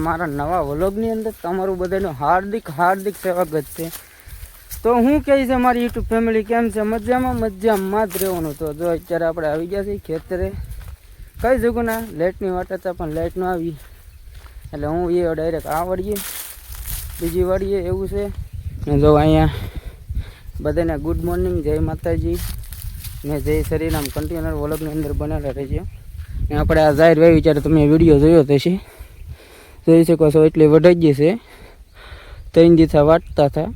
મારા નવા વ્લોગની અંદર તમારું બધાનું હાર્દિક હાર્દિક સ્વાગત છે। તો હું કહે છે મારી યુટ્યુબ ફેમિલી કેમ છે? મજામાં મજામાં જ રહેવાનું। તો જો અત્યારે આપણે આવી ગયા છીએ ખેતરે, કઈ જગુના લાઇટની વાટ હતા પણ લાઇટ ન આવી, એટલે હું એ ડાયરેક્ટ આ વાળીએ બીજી વાળીએ એવું છે। જો અહીંયા બધાને ગુડ મોર્નિંગ, જય માતાજી ને જય શ્રીરામ। કન્ટિન્યુઅર વ્લોગની અંદર બનેલા રહેજો ને આપણે આ જાહેર વાવી ત્યારે તમે વિડીયો જોયો હશે, જોઈ શકો છો। એટલી વઢાઈ ગઈ છે, 3 દિવસા વાટતા હતા,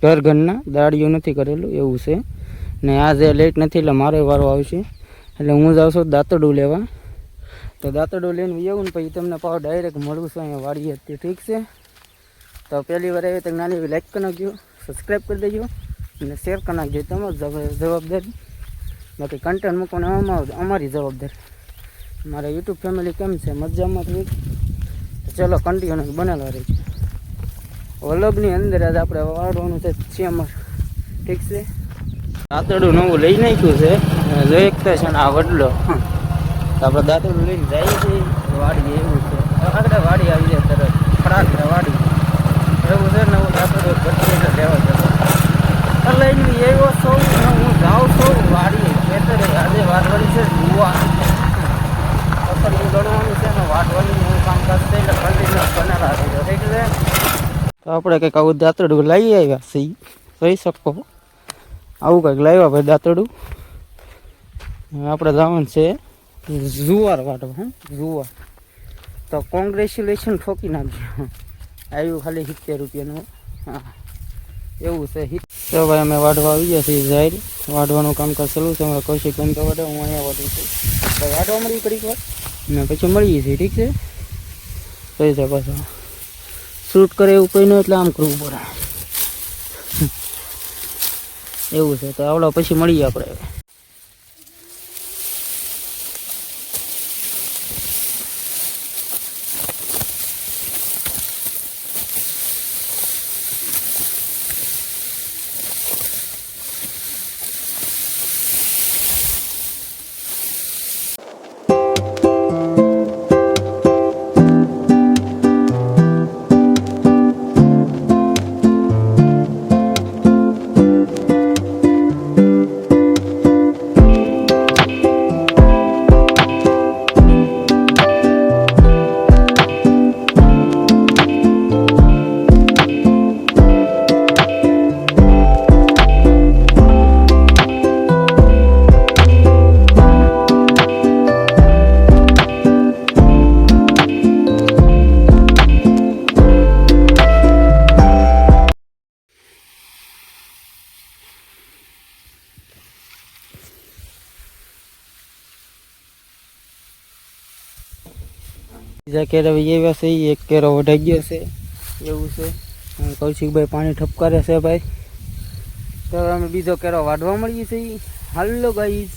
ઘર ઘરના દાળીઓ નથી કરેલું એવું છે ને આજે લેટ નથી એટલે મારો વારો આવશે, એટલે હું જાઉં છું દાંતરડું લેવા। તો દાંતરડું લઈને આવું ને પછી તમને પાછો ડાયરેક્ટ મળું છું અહીંયા વાડીએ, ઠીક છે? તો પહેલી વાર આવી તો નાની એવી લાઈક કરી નાખજો, સબસ્ક્રાઈબ કરી દેજો અને શેર કરી નાખજો, તમારી જવાબદારી। બાકી કન્ટેન્ટ મૂકવાનું અમારી જવાબદારી। મારા યુટ્યુબ ફેમિલી કેમ છે? મજામાં ઠીક? તો ચલો કન્ટિન્યુ બનેલા રહે। વ્લોગની અંદર આજે આપણે વાળવાનું છે ચેમર, ઠીક છે? દાંતરડું નવું લઈ નાખ્યું છે, જોઈ શકતા છે ને આ વડલો, તો આપણે દાંતરડું લઈને જઈએ છીએ વાડી, એવું છે। આગળ વાડી આવી જાય તરત ખરાક વાડી એવું છે ને, હું દાંતરડું ભરતી લેવા જતો લઈને એવો સૌ હું જાઉં છું વાડીએ ખેતરે। આજે વાટવાની છે જુવાર, ફસલ ઉગાડવાનું છે ને વાટવાની હું કામકાજ છે, એટલે કન્ટિન્યુઅસ બનેલા રહીજો, ઠીક છે? તો આપણે કંઈક આવું દાંતરડું લઈ આવ્યા છીએ, જોઈ શકો આવું કંઈક લાવ્યા ભાઈ દાંતરડું। આપણે જવાનું છે જુવાર વાટવા, જુવાર। તો કોંગ્રેચ્યુલેશન ઠોકી નાખજો, આવ્યું ખાલી 70 રૂપિયાનું, હા એવું છે। તો ભાઈ અમે વાઢવા આવી ગયા છીએ, જાહેર વાઢવાનું કામકાજ ચાલુ છે। અમારે કૌશિક બંધ તો વાઢે, હું અહીંયા વાઢું છું, તો વાઢવા મળી ઘડીક વાર ને પછી મળીએ છીએ, ઠીક છે? કઈ છે પાછું શૂટ કરે એવું કંઈ નહીં, એટલે આમ કરવું પડે એવું છે। તો આવડો પછી મળીએ આપણે। બીજા કેરા આવ્યા છે, એક કેરો વઢાઈ ગયો છે એવું છે। કૌશિકભાઈ પાણી ઠપકારે છે ભાઈ। तो हमें बीजो केरो वाढ़वा मळी छे। हेलो गाइस,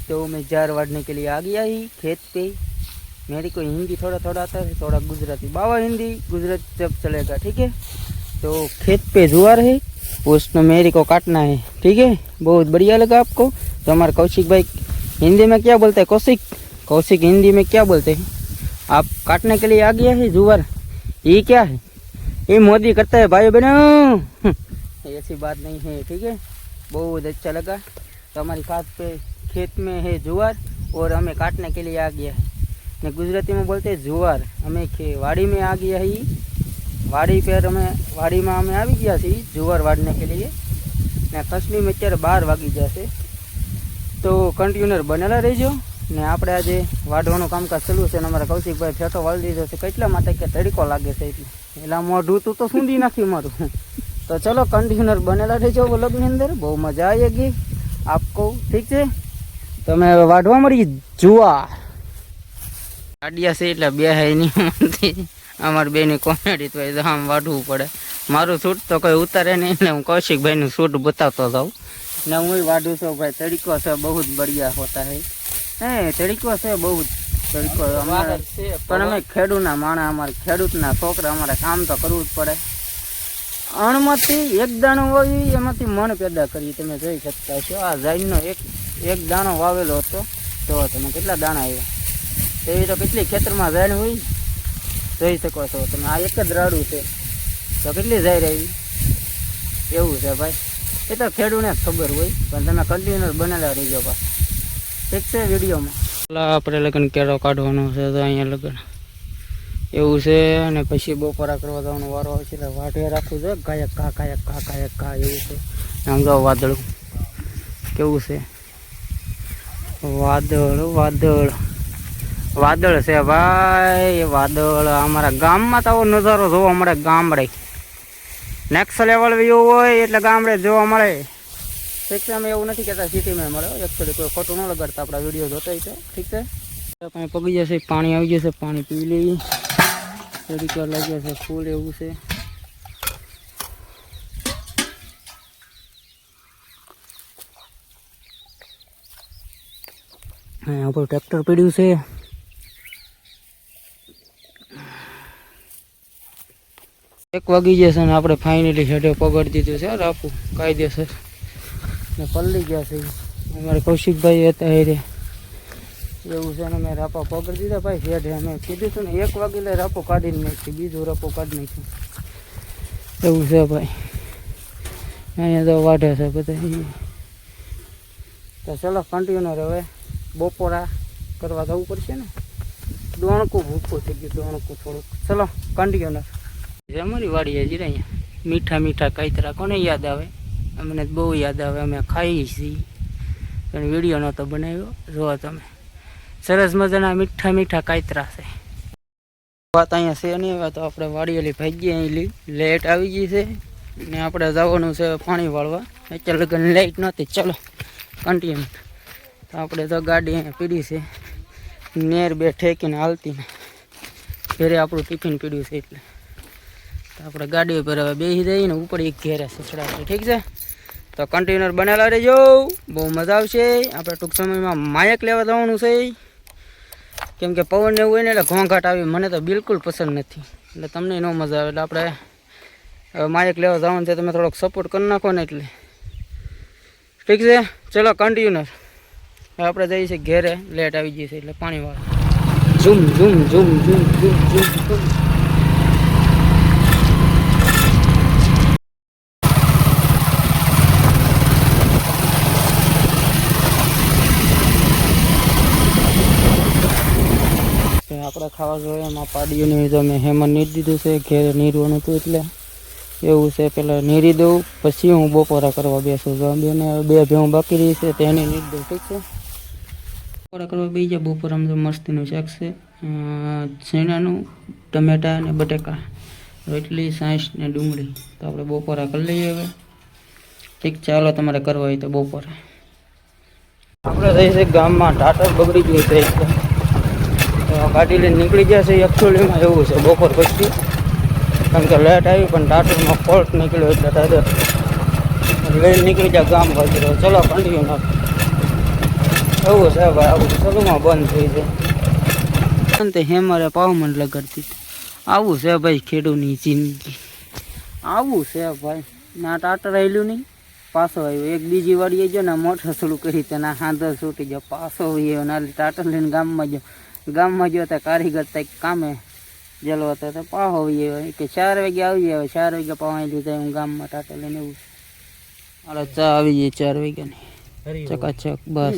तो मैं 4 वाढ़ने के लिए आ गया ही खेत पे। मेरी को हिंदी थोड़ा थोड़ा आता है, थोड़ा गुजराती, बाबा हिंदी गुजराती सब चलेगा, ठीक है? तो खेत पे जुआर है, उसमें मेरी को काटना है, ठीक है? बहुत बढ़िया लगा आपको? तो हमारे कौशिक भाई हिंदी में क्या बोलते हैं? कौशिक हिंदी में क्या बोलते हैं? आप काटने के लिए आ गया है जुआर, ये क्या है? ये मोदी करता है भाई बहनों, ऐसी बात नहीं है, ठीक है? बहुत अच्छा लगा। तो हमारी खास पे खेत में है जुआर और हमें काटने के लिए आ गया है। ने गुजराती में बोलते हैं जुआर। हमें वाड़ी में आ गया ही, वाड़ी पर वाड़ी में हमें आ गया थी जुआर वाड़ने के लिए। ने कसमी में अत्यारे 12 वागी जैसे, तो कंटिन्यूअर बनेला रहीजो। ने आपणे आज वाढवानुं कामकाज चालू छे। अमारा कौशिकभाई फेटो वाળી દીધો છે, કેટલા માટે કે તડકો લાગે છે એટલે મોઢું તો સૂંધી નાખી મારું। तो चलो कंटिन्यूअर बनेला रहीजो व्लॉगनी अंदर, बहुत मजा आएगी आपको, ठीक है? तो मैं वाढवा मળી जुआर गाडिया से એટલે બેહાય નહીં, અમાર બેની કોમેડી તો આમ વાઢવું પડે। મારું શૂટ તો કોઈ ઉતારે નહીં, એટલે હું કૌશિકભાઈનું શૂટ બતાવતો જાઉં ને હું વાઢું છું ભાઈ। તડકો છે बहुत बढ़िया होता है, તડકો છે बहुत તડકો અમારે, પણ અમે ખેડૂતના માણા, અમારે ખેડૂતના છોકરા, અમારે કામ તો કરવું જ પડે। અણમાંથી એક દાણો વાવી એમાંથી મણ પેદા કરી, તમે જોઈ શકતા છો। આ જાઈનનો એક દાણો વાવેલો હતો, તો તમે કેટલા દાણા આવ્યા, તેવી તો કેટલી ખેતરમાં જાણ હોય। તો જોઈ શકો છો તમે, આ એક જ રાડું છે તો કેટલી જાય રહી એવું છે ભાઈ. એ તો ખેડૂને જ ખબર હોય, પણ તમે કન્ટિન્યુઅર બનેલા રહીજો ભાઈ, ઠીક છે. વિડીયોમાં આપણે લગન કેળો કાઢવાનો છે, તો અહીંયા લગન એવું છે. અને પછી બપોરા કરવા જવાનો વારો આવશે એટલે વાઢે રાખવું છે, ગાયક ઘા એવું છે. આમ જો વાદળ કેવું છે, વાદળ છે ભાઈ, વાદળ. અમારા ગામમાં તો આવો નજારો જોવા મળે, ગામડે નેક્સ્ટ લેવલ વ્યૂ હોય એટલે ગામડે જોવા મળે. ઠીક છે, અમે એવું નથી કહેતા સિટીમાં મળે, એકચ્યુઅલી કોઈ ખોટું ન લગાડતા, આપણા વિડીયો જોતા છે. ઠીક છે, આપણે પગી જશે, પાણી આવી જશે, પાણી પી લઈએ. થોડીક વાર લાગી જશે ફૂલ એવું છે. અહીંયા ઉપર ટ્રેક્ટર પડ્યું છે. એક વાગી જશે ને આપણે ફાઇનલી હેડે પકડી દીધું છે રાપુ કાયદેસર ને પલ્લી ગયા છે. અમારે કૌશિકભાઈ હતા હેરે એવું છે ને મેં રાપા પકડી દીધા ભાઈ હેડે. અમે કીધું હતું ને 1 વાગે એટલે રાપો કાઢીને નાખ્યું, બીજું રાપો કાઢી નાખ્યું એવું છે ભાઈ. અહીંયા તો વાઢે છે બધા. તો ચલો કન્ટિન્યુઅર હવે બપોરા કરવા જવું પડશે ને, દોણકું ભૂખું થઈ ગયું, દોણકું થોડુંક. ચલો કન્ટિન્યુઅર. અમારી વાડી હજી અહીંયા મીઠા કાયતરા કોને યાદ આવે, અમને બહુ યાદ આવે, અમે ખાઈએ છીએ પણ વિડીયો નહોતો બનાવ્યો. જુઓ તમે, સરસ મજાના મીઠા કાયતરા છે. વાત અહીંયા છે નહીં. હવે તો આપણે વાડીએલી ભાગીએ, અહીં લેટ આવી ગઈ છે ને આપણે જવાનું છે પાણી વાળવા. અત્યારે લગન લાઈટ નહોતી. ચલો કન્ટિન્યુ. તો આપણે તો ગાડી અહીંયા પીડી છે, નેર બે ઠેકીને હાલતી ને ઘરે આપણું ટિફિન પીડ્યું છે એટલે આપણે ગાડી ઉપર હવે બેસી જઈએ ને ઉપર એક ઘેરે સચડાશે. ઠીક છે, તો કન્ટેનર બનેલા રહેજો, બહુ મજા આવશે. આપણે ટૂંક સમયમાં માયક લેવા જવાનું છે, કેમ કે પવન એવું હોય ને એટલે ઘોંઘાટ આવી મને તો બિલકુલ પસંદ નથી, એટલે તમને ન મજા આવે. એટલે આપણે હવે માયક લેવા જવાનું છે, તમે થોડોક સપોર્ટ કરી નાખો ને એટલે ઠીક છે. ચલો કન્ટિન્યુઅર. આપણે જઈએ છીએ ઘેરે, લેટ આવી જઈએ એટલે પાણીવાળા. ઝૂમ ઝૂમ ઝૂમ ઝૂમ ઝૂમ ઝૂમ ઝૂમ. આપણે ખાવા જોઈએ એમાં પાડીઓની તો મેં હેમન નીર દીધું છે, ઘેરે નીરવાનું હતું એટલે એવું છે. પહેલાં નીરી દઉં પછી હું બપોરા કરવા બેસું છું. બેને 2 ભેવું બાકી રહી છે તેને નીર દઉં. ઠીક છે, બપોરા કરવા બેસી જાય. બપોરામાં તો મસ્તીનું શાક છે, શેણાનું, ટમેટા અને બટેકા, રોટલી, સાસ ને ડુંગળી. તો આપણે બપોરા કરી લઈએ હવે. ઠીક, ચાલો તમારે કરવા હોય તો બપોરા. આપણે જઈએ છીએ ગામમાં, ટાટર બગડી ગયું છે એકદમ, ગાડી લઈને નીકળી ગયા છે. એકચ્યુઅલીમાં એવું છે બપોર પછી, કારણ કે લેટ આવી પણ ટાટરમાં ફોલ્ટ નીકળ્યો એટલે ટાટર લઈને નીકળી જાય ગામ બાજુ. ચલો કન્ટિન્યુ. એવું છે ભાઈ, આવું ચલોમાં બંધ થઈ જાય તે હેમરે પાવમંડ લગાડતી. આવું છે ભાઈ ખેડૂતની જિંદગી, આવું છે ભાઈ. ના ટાટર આવેલું નહીં, પાછો આવ્યો. એક બીજી વાડીએ ગયો ને મોટર શરૂ કરી તેના હાંધર છૂટી ગયો, પાછો આવ્યો ને ટાટર લઈને ગામમાં ગયો તો કારીગર તક કામે જેલો હતો તો પાહો આવ્યો કે 4 વાગે આવી જાય. 4 વાગે પાવા લીધા હું ગામમાં ટાટર લઈને. એવું હાલો ચા આવી જાય 4 વાગ્યાની ચકાચક. બસ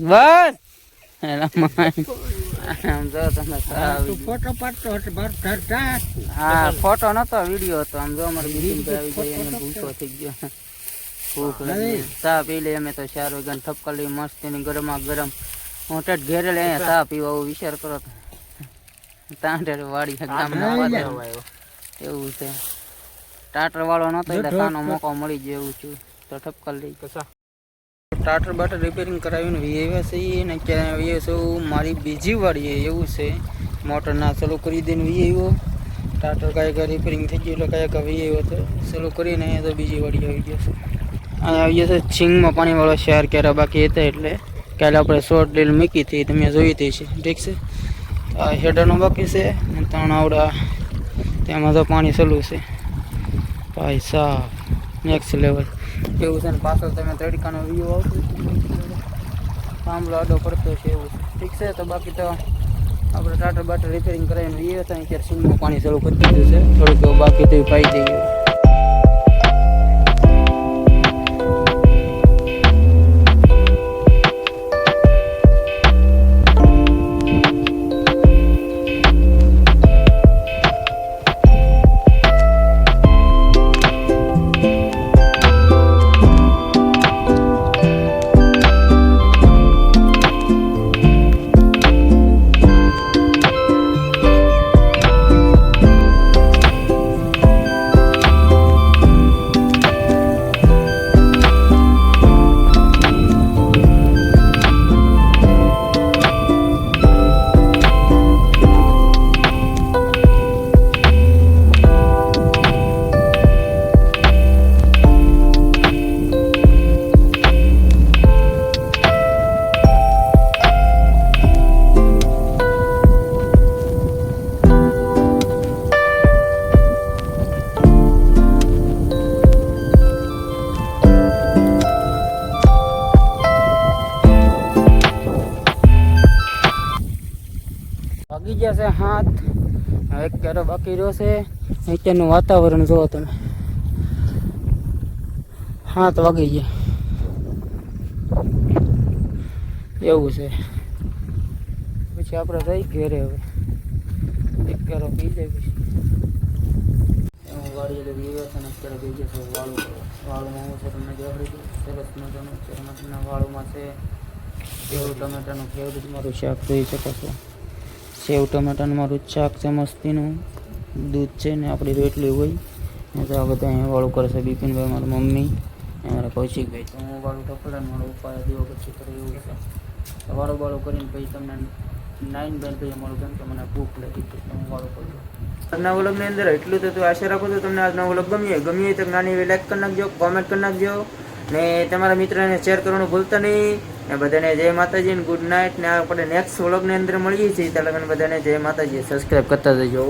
બસ આમ જો તમે ફોટો પાડતો હા, ફોટો નતો, વિડીયો હતો. આમ જો અમારે બીજી આવી જાય એને ભૂખો થઈ ગયો, ભૂખ લાગી. ચા પી લઈએ અમે તો 4 વાગ્યાને ઠપકા લઈ મસ્તીની ગરમા ગરમ. હું ટેટ ઘેરે લઈ અહીંયા ચા પીવા આવું વિચાર કરો તો તાંડે વાડી ગામમાં એવું છે. ટાટર વાળો નતો એટલે તાનો મોકો મળી ગયો એવું છું તો ઠપકા લઈ. ટાટર બાટર રિપેરિંગ કરાવીને વીએવા છે ને ક્યાં વીએ છું મારી બીજી વાડીએ એવું છે. મોટર ના ચાલુ કરી દઈને વીએવો ટાટર કાંઈ રિપેરિંગ થઈ ગયું એટલે કાંઈ વીએવો તો ચાલુ કરીને અહીંયા તો બીજી વાડી આવી ગયો છે. અહીંયા આવી જશે છીંગમાં પાણીવાળો શેર ક્યારે બાકી હતા એટલે કાલે આપણે શોર્ટ લીલ મૂકી હતી, તમે જોઈ હતી છે. ઠીક છે, આ હેડરનો બાકી છે, 3 આવડા તેમાં તો પાણી ચાલુ છે ભાઈ સાહેબ, નેક્સ્ટ લેવલ એવું છે. ને પાછળ તમે તડકાનો વ્યૂ આવતો થાંભલો આડો પડતો છે એવું છે. ઠીક છે, તો બાકી તો આપણે ટાટર બાટર રિપેરિંગ કરાવીને એ હતા અત્યારે સિંગમાં પાણી ચાલુ કરી દીધું છે, થોડુંક બાકી તો પાઈ દઈએ. વાગી ગયા છે 7, એક કેરો બાકી રહ્યો છે. અત્યારનું વાતાવરણ જોવો તમે, 7 વાગી ગયા એવું છે. પછી આપણે રહી ઘેરે, હવે એક કેરો પી જાય પછી હું વાળી લઈ ગયો છે. અત્યારે પી જશે વાળુમાં હું છે તમને દેખાડી દઉં. સરસ મજાનું ટમેટાના વાળુમાં છે સેવ ટમેટાનું ફેવરેટ મારું શાક જોઈ શકો છો. સેવ ટમેટાનું મારું શાક છે મસ્તીનું, દૂધ છે ને આપણી રોટલી હોય ને. તો આ બધા અહીંયા વાળું કરે છે બિપિનભાઈ, મારા મમ્મી, અમારા કૌશિકભાઈ. તો હું વાળું ટપડા મારો ઉપાય દેવો પછી કરે એવું છે. વાળું વાળું કરીને પછી તમને 9 બેન પછી મળું, કેમ કે મને ભૂખ લાગી તો હું વાળું કરું. આજના વ્લોગની અંદર એટલું તો આશા રાખું તો તમને આજનો વ્લોગ ગમ્યો તો નાની એવી લાઈક કરી નાખજો, કોમેન્ટ કરી નાખજો ને તમારા મિત્રને શેર કરવાનું ભૂલતા નહીં. ને બધાને જય માતાજી ને ગુડ નાઇટ. ને આપણે નેક્સ્ટ વ્લોગની અંદર મળીએ છીએ. ત્યાં લગન બધાને જય માતાજી, સબસ્ક્રાઈબ કરતા જજો.